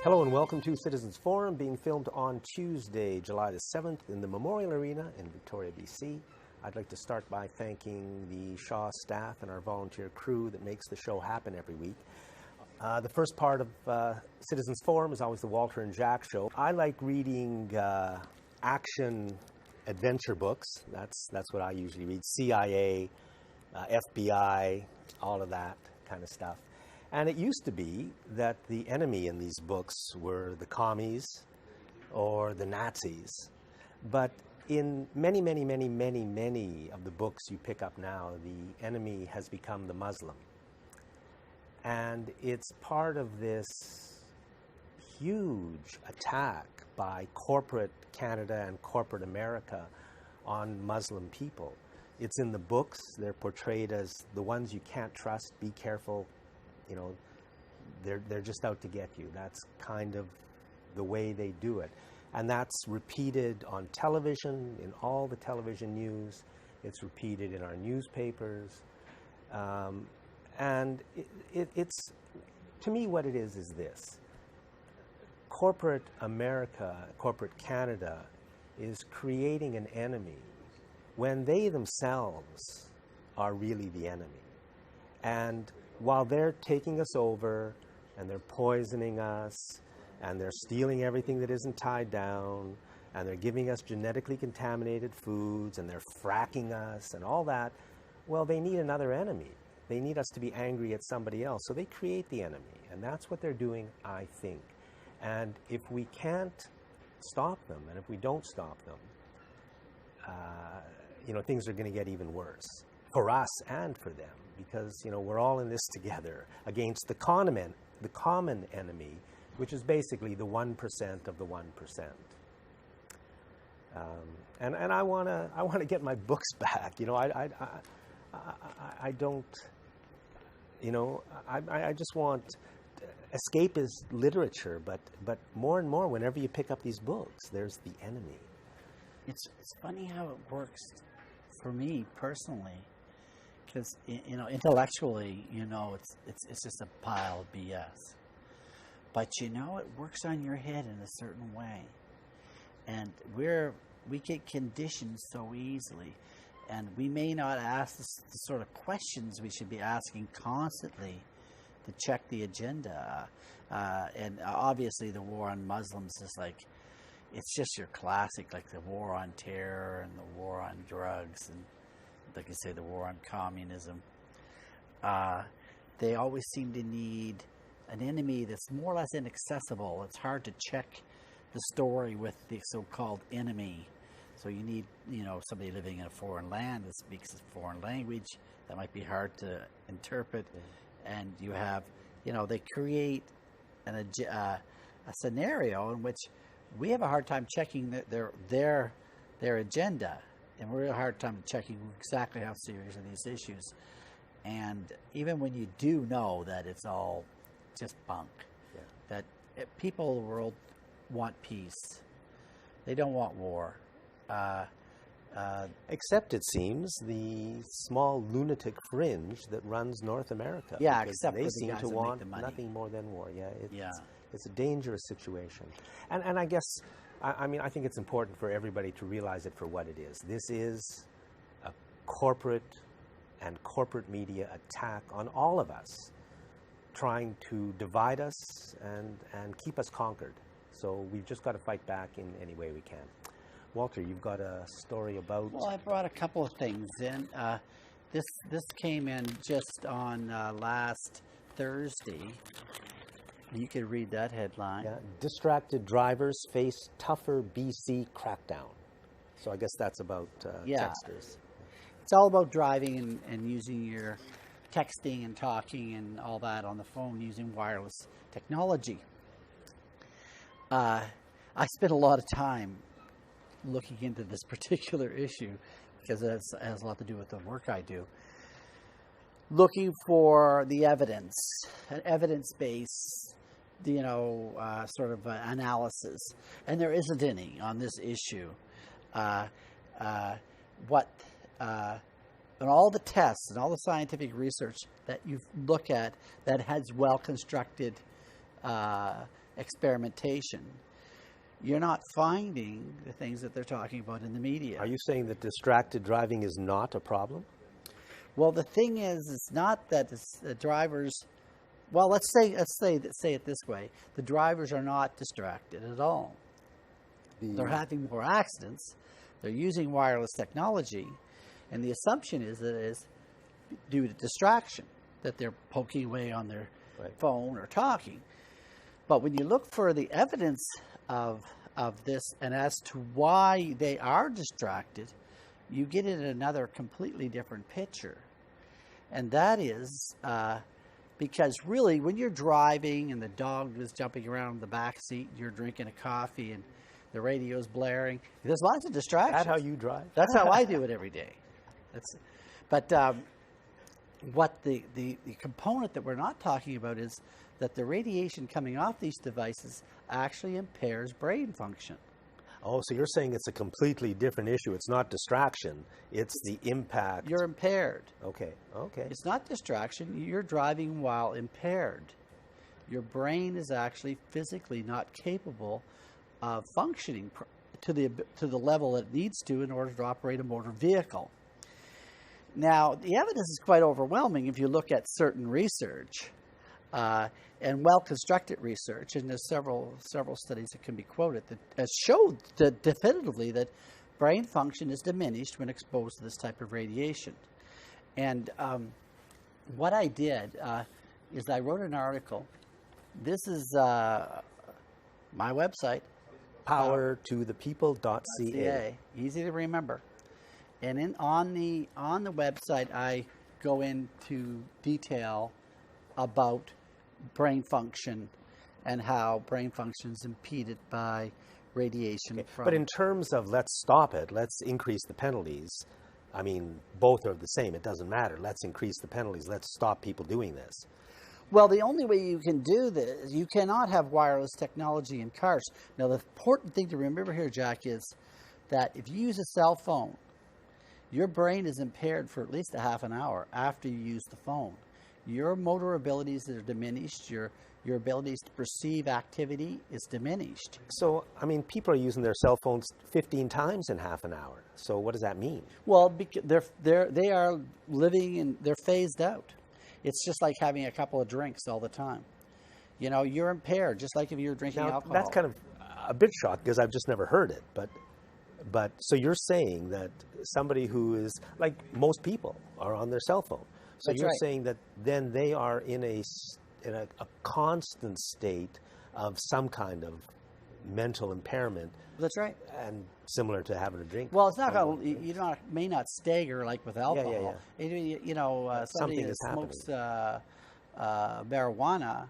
Hello and welcome to Citizens Forum, being filmed on Tuesday, July the 7th in the Memorial Arena in Victoria, BC. I'd like to start by thanking the Shaw staff and our volunteer crew that makes the show happen every week. The first part of Citizens Forum is always the Walter and Jack show. I like reading action adventure books. That's what I usually read. CIA, FBI, all of that kind of stuff. And it used to be that the enemy in these books were the commies or the Nazis. But in many of the books you pick up now, the enemy has become the Muslim. And it's part of this huge attack by corporate Canada and corporate America on Muslim people. It's in the books. They're portrayed as the ones you can't trust, be careful. You know, they're just out to get you. That's kind of the way they do it. And that's repeated on television, in all the television news. It's repeated in our newspapers. And it's, to me, what it is this. Corporate America, corporate Canada is creating an enemy when they themselves are really the enemy. And while they're taking us over and they're poisoning us and they're stealing everything that isn't tied down and they're giving us genetically contaminated foods and they're fracking us and all that, well, they need another enemy. They need us to be angry at somebody else. So they create the enemy. And that's what they're doing, I think. And if we can't stop them, and if we don't stop them, things are going to get even worse for us and for them. Because, we're all in this together against the common enemy, which is basically the 1% of the 1%. And I want to get my books back. I don't. I just want escapist literature, but more and more, whenever you pick up these books, there's the enemy. It's funny how it works for me personally. Because, intellectually, it's just a pile of BS. But, it works on your head in a certain way. And we get conditioned so easily. And we may not ask the sort of questions we should be asking constantly to check the agenda. And obviously the war on Muslims is it's just your classic, like the war on terror and the war on drugs and, like you say, the war on communism. They always seem to need an enemy that's more or less inaccessible. It's hard to check the story with the so-called enemy. So you need, somebody living in a foreign land that speaks a foreign language that might be hard to interpret. Yeah. And you have, they create a scenario in which we have a hard time checking their agenda. And we're having a hard time checking exactly how serious are these issues. And even when you do know that it's all just bunk, that people of the world want peace. They don't want war. Except, it seems, the small lunatic fringe that runs North America. Yeah, except they seem to want nothing more than war. It's a dangerous situation. And I guess... I think it's important for everybody to realize it for what it is. This is a corporate and corporate media attack on all of us, trying to divide us and keep us conquered. So we've just got to fight back in any way we can. Walter, you've got a story about... Well, I brought a couple of things in. This came in just on last Thursday. You could read that headline. Yeah. Distracted drivers face tougher BC crackdown. So I guess that's about texters. It's all about driving and using your texting and talking and all that on the phone using wireless technology. I spent a lot of time looking into this particular issue because it has a lot to do with the work I do. Looking for the evidence, an evidence base, sort of analysis, and there isn't any on this issue. And all the tests and all the scientific research that you look at that has well-constructed experimentation, you're not finding the things that they're talking about in the media. Are you saying that distracted driving is not a problem? Well, the thing is, it's not that the drivers. Well, let's say it this way: the drivers are not distracted at all. They're having more accidents. They're using wireless technology, and the assumption is that it is due to distraction, that they're poking away on their phone or talking. But when you look for the evidence of this and as to why they are distracted, you get in another completely different picture. And that is because really when you're driving and the dog is jumping around in the back seat, you're drinking a coffee and the radio's blaring, there's lots of distractions. Is that how you drive? That's how I do it every day. But what the component that we're not talking about is that the radiation coming off these devices actually impairs brain function. Oh, so you're saying it's a completely different issue. It's not distraction. It's the impact. You're impaired. Okay. It's not distraction. You're driving while impaired. Your brain is actually physically not capable of functioning to the level it needs to in order to operate a motor vehicle. Now, the evidence is quite overwhelming if you look at certain research and well-constructed research, and there's several studies that can be quoted that has showed definitively that brain function is diminished when exposed to this type of radiation. And what I did is I wrote an article. This is my website, powertothepeople.ca. Easy to remember. And on the website, I go into detail about brain function and how brain function is impeded by radiation. But in terms of let's stop it, let's increase the penalties, I mean, both are the same. It doesn't matter. Let's increase the penalties. Let's stop people doing this. Well, the only way you can do this, you cannot have wireless technology in cars. Now, the important thing to remember here, Jack, is that if you use a cell phone, your brain is impaired for at least a half an hour after you use the phone. Your motor abilities are diminished. Your abilities to perceive activity is diminished. So, I mean, people are using their cell phones 15 times in half an hour. So what does that mean? Well, they are living and they're phased out. It's just like having a couple of drinks all the time. You know, you're impaired, just like if you're drinking alcohol. That's kind of a bit shocked because I've just never heard it. But so you're saying that somebody who is, like most people, are on their cell phone. So That's you're right. saying that then they are in a constant state of some kind of mental impairment. That's right. And similar to having a drink. Well, it's not going to, you may not stagger like with alcohol. Yeah. You know, somebody that smokes marijuana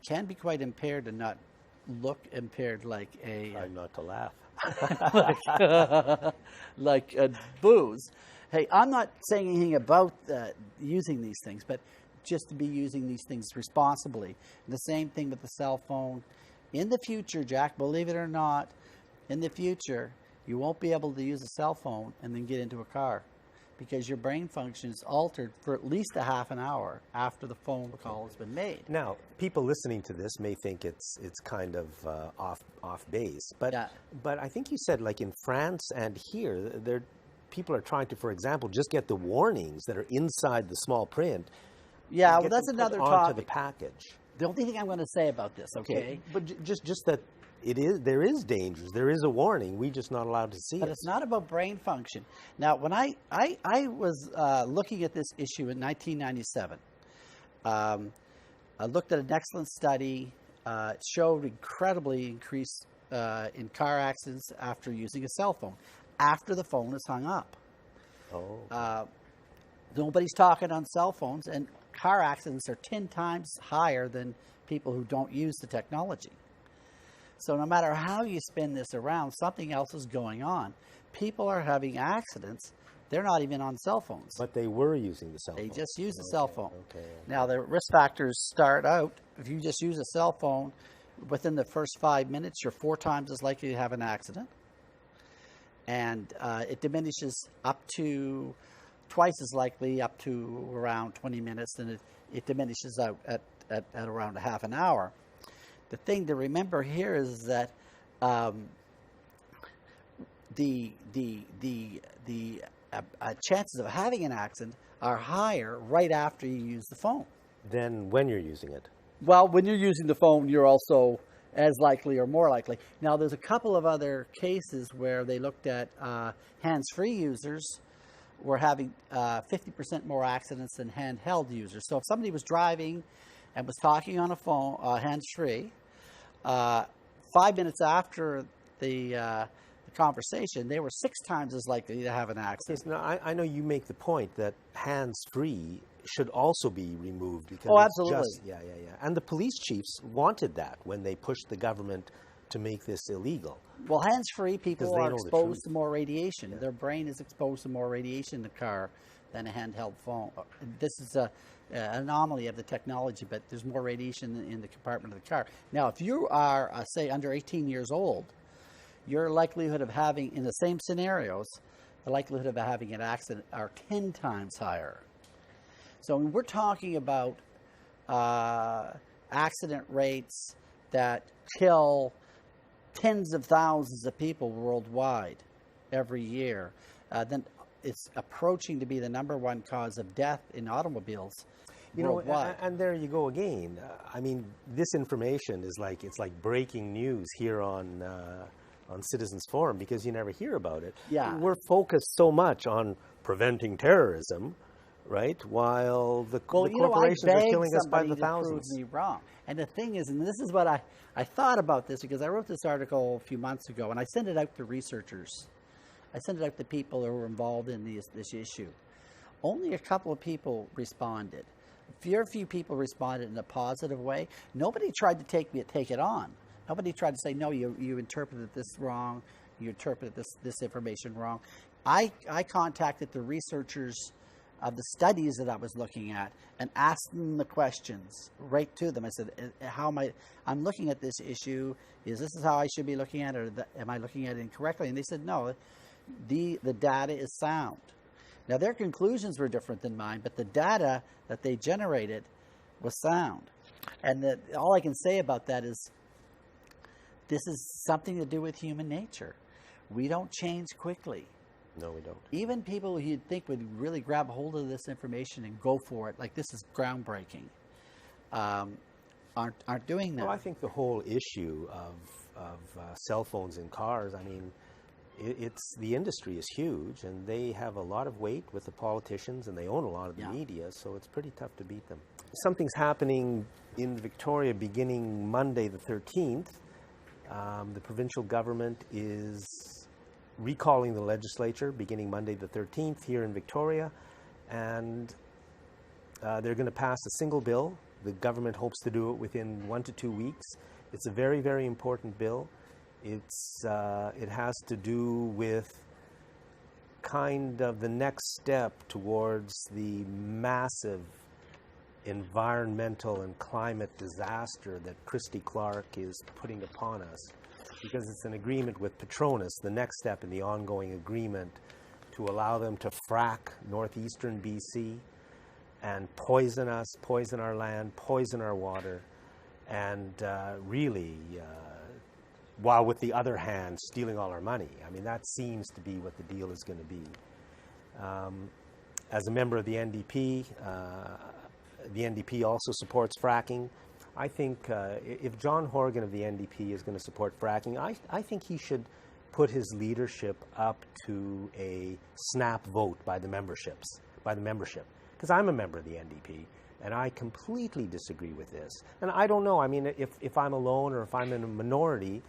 can be quite impaired and not look impaired like a... Try not to laugh. like booze. Hey, I'm not saying anything about using these things, but just to be using these things responsibly. And the same thing with the cell phone. In the future, Jack, believe it or not, in the future, you won't be able to use a cell phone and then get into a car because your brain function is altered for at least a half an hour after the phone call has been made. Now, people listening to this may think it's kind of off base, but I think you said, like in France and here, people are trying to, for example, just get the warnings that are inside the small print. Yeah, well, that's another topic. Onto the package. The only thing I'm going to say about this, okay? But just that there is dangers. There is a warning. We're just not allowed to see it. But it's not about brain function. Now, when I was looking at this issue in 1997, I looked at an excellent study. It showed incredibly increased in car accidents after using a cell phone, after the phone is hung up. Oh. Nobody's talking on cell phones, and car accidents are 10 times higher than people who don't use the technology. So no matter how you spin this around, something else is going on. People are having accidents. They're not even on cell phones. But they were using the cell phone. They just use the cell phone. Okay. Now, the risk factors start out, if you just use a cell phone, within the first 5 minutes, you're 4 times as likely to have an accident. And it diminishes up to twice as likely up to around 20 minutes, and it diminishes out at around a half an hour. the thing to remember here is that the chances of having an accident are higher right after you use the phone. Then when you're using it. Well, when you're using the phone, you're also as likely or more likely. Now, there's a couple of other cases where they looked at hands-free users were having 50% more accidents than handheld users. So if somebody was driving and was talking on a phone, hands-free, 5 minutes after the conversation, they were 6 times as likely to have an accident. Yes, now, I know you make the point that hands-free should also be removed because absolutely. Yeah. And the police chiefs wanted that when they pushed the government to make this illegal. Well, hands-free people are exposed to more radiation. Yeah. Their brain is exposed to more radiation in the car than a handheld phone. This is an anomaly of the technology, but there's more radiation in the compartment of the car. Now, if you are, say, under 18 years old, your likelihood of having, in the same scenarios, the likelihood of having an accident are 10 times higher. So when we're talking about accident rates that kill tens of thousands of people worldwide every year, then it's approaching to be the #1 cause of death in automobiles worldwide. And there you go again. I mean, this information is like, it's like breaking news here on Citizens Forum because you never hear about it. Yeah. We're focused so much on preventing terrorism, right? While the corporations are killing us by the thousands. Prove me wrong. And the thing is, and this is what I thought about this because I wrote this article a few months ago and I sent it out to researchers. I sent it out to people who were involved in this issue. Only a couple of people responded. Very few people responded in a positive way. Nobody tried to take it on. Nobody tried to say, no, you interpreted this wrong. You interpreted this information wrong. I contacted the researchers of the studies that I was looking at and asked them the questions right to them. I said, I'm looking at this issue. Is this how I should be looking at it, or am I looking at it incorrectly? And they said, no, the data is sound. Now, their conclusions were different than mine, but the data that they generated was sound. And all I can say about that is this is something to do with human nature. We don't change quickly. No, we don't. Even people who you'd think would really grab hold of this information and go for it, like this is groundbreaking, aren't doing that. Well, I think the whole issue of cell phones in cars, I mean, the industry is huge, and they have a lot of weight with the politicians, and they own a lot of the media, so it's pretty tough to beat them. Something's happening in Victoria beginning Monday the 13th. The provincial government is recalling the legislature beginning Monday the 13th here in Victoria, and they're going to pass a single bill. The government hopes to do it within 1 to 2 weeks. It's a very, very important bill. It has to do with kind of the next step towards the massive environmental and climate disaster that Christy Clark is putting upon us, because it's an agreement with Petronas, the next step in the ongoing agreement to allow them to frack northeastern BC and poison us, poison our land, poison our water, and really, while with the other hand, stealing all our money. I mean, that seems to be what the deal is going to be. As a member of the NDP also supports fracking. I think if John Horgan of the NDP is going to support fracking, I think he should put his leadership up to a snap vote by the membership. Because I'm a member of the NDP, and I completely disagree with this. And I don't know, I mean, if I'm alone or if I'm in a minority,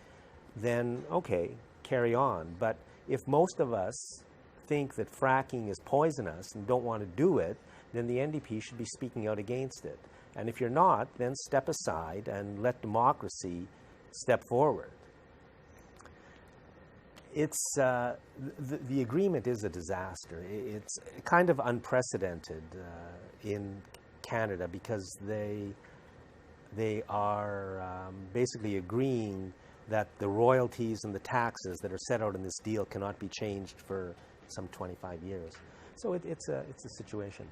then okay, carry on. But if most of us think that fracking is poisonous and don't want to do it, then the NDP should be speaking out against it. And if you're not, then step aside and let democracy step forward. It's the agreement is a disaster. It's kind of unprecedented in Canada because they are basically agreeing that the royalties and the taxes that are set out in this deal cannot be changed for some 25 years. So it's a situation.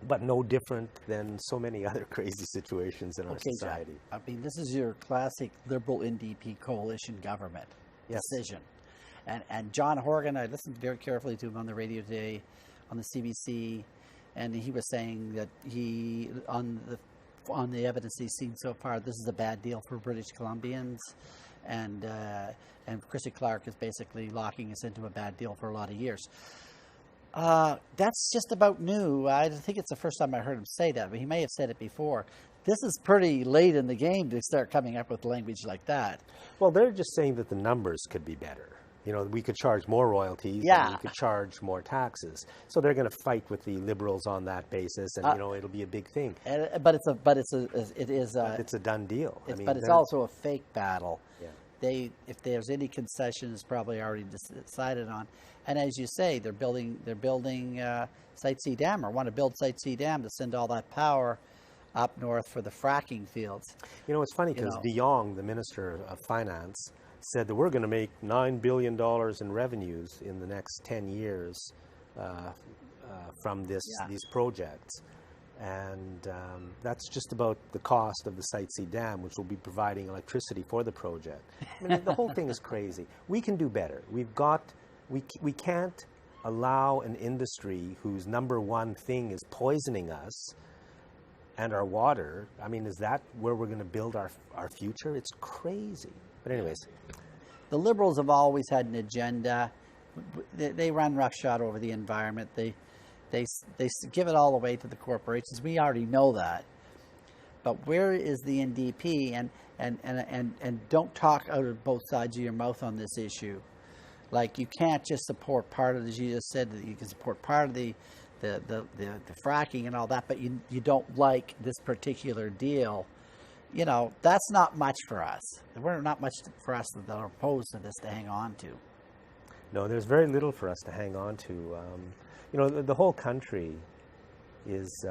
but no different than so many other crazy situations in our society. Jack, I mean, this is your classic liberal NDP coalition government decision. And John Horgan, I listened very carefully to him on the radio today, on the CBC, and he was saying that he, on the evidence he's seen so far, this is a bad deal for British Columbians, and Christy Clark is basically locking us into a bad deal for a lot of years. That's just about new. I think it's the first time I heard him say that, but he may have said it before. This is pretty late in the game to start coming up with language like that. Well, they're just saying that the numbers could be better. You know, we could charge more royalties, and we could charge more taxes. So they're going to fight with the Liberals on that basis, and you know, it'll be a big thing. But it's a done deal. But it's also a fake battle. Yeah. If there's any concessions, probably already decided on. And as you say, they're building Site C Dam, or want to build Site C Dam to send all that power up north for the fracking fields. You know, it's funny because De Jong, the Minister of Finance, said that we're going to make $9 billion in revenues in the next 10 years from these projects. And that's just about the cost of the Site C Dam, which will be providing electricity for the project. I mean, the whole thing is crazy. We can do better. We can't allow an industry whose number one thing is poisoning us and our water. I mean, is that where we're going to build our future? It's crazy. But anyways. The Liberals have always had an agenda. They run roughshod over the environment. They give it all away to the corporations. We already know that. But where is the NDP? And don't talk out of both sides of your mouth on this issue. Like, you can't just support part of it, as you just said, that you can support part of the fracking and all that, but you don't like this particular deal. You know, that's not much for us. We're not much for us that are opposed to this to hang on to. No, there's very little for us to hang on to. You know, the whole country is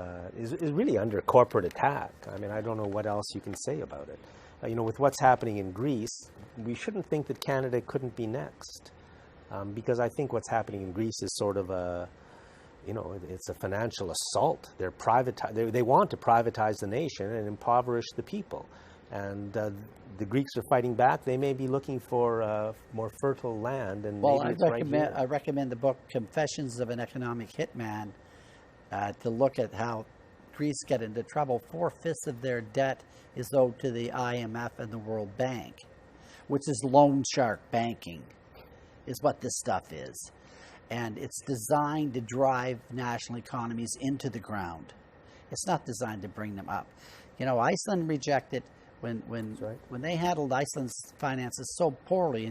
really under corporate attack. I mean, I don't know what else you can say about it. You know, with what's happening in Greece, we shouldn't think that Canada couldn't be next, because I think what's happening in Greece is sort of a, you know, it's a financial assault. They want to privatize the nation and impoverish the people. And the Greeks are fighting back. They may be looking for more fertile land. And I recommend the book Confessions of an Economic Hitman to look at how Greece got into trouble. 4/5 of their debt is owed to the IMF and the World Bank, which is loan shark banking, is what this stuff is. And it's designed to drive national economies into the ground. It's not designed to bring them up. You know, Iceland rejected when they handled Iceland's finances so poorly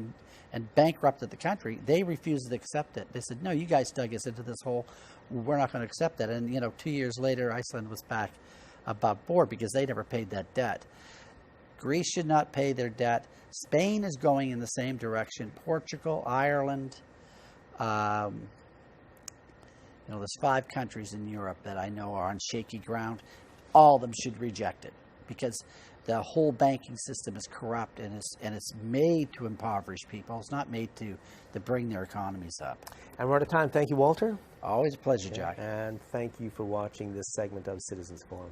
and bankrupted the country. They refused to accept it. They said, "No, you guys dug us into this hole. We're not going to accept it." And you know, 2 years later, Iceland was back above board because they never paid that debt. Greece should not pay their debt. Spain is going in the same direction. Portugal, Ireland. You know, there's 5 countries in Europe that I know are on shaky ground. All of them should reject it because the whole banking system is corrupt and it's made to impoverish people. It's not made to bring their economies up. And we're out of time. Thank you, Walter. Always a pleasure, Jack. And thank you for watching this segment of Citizens Forum.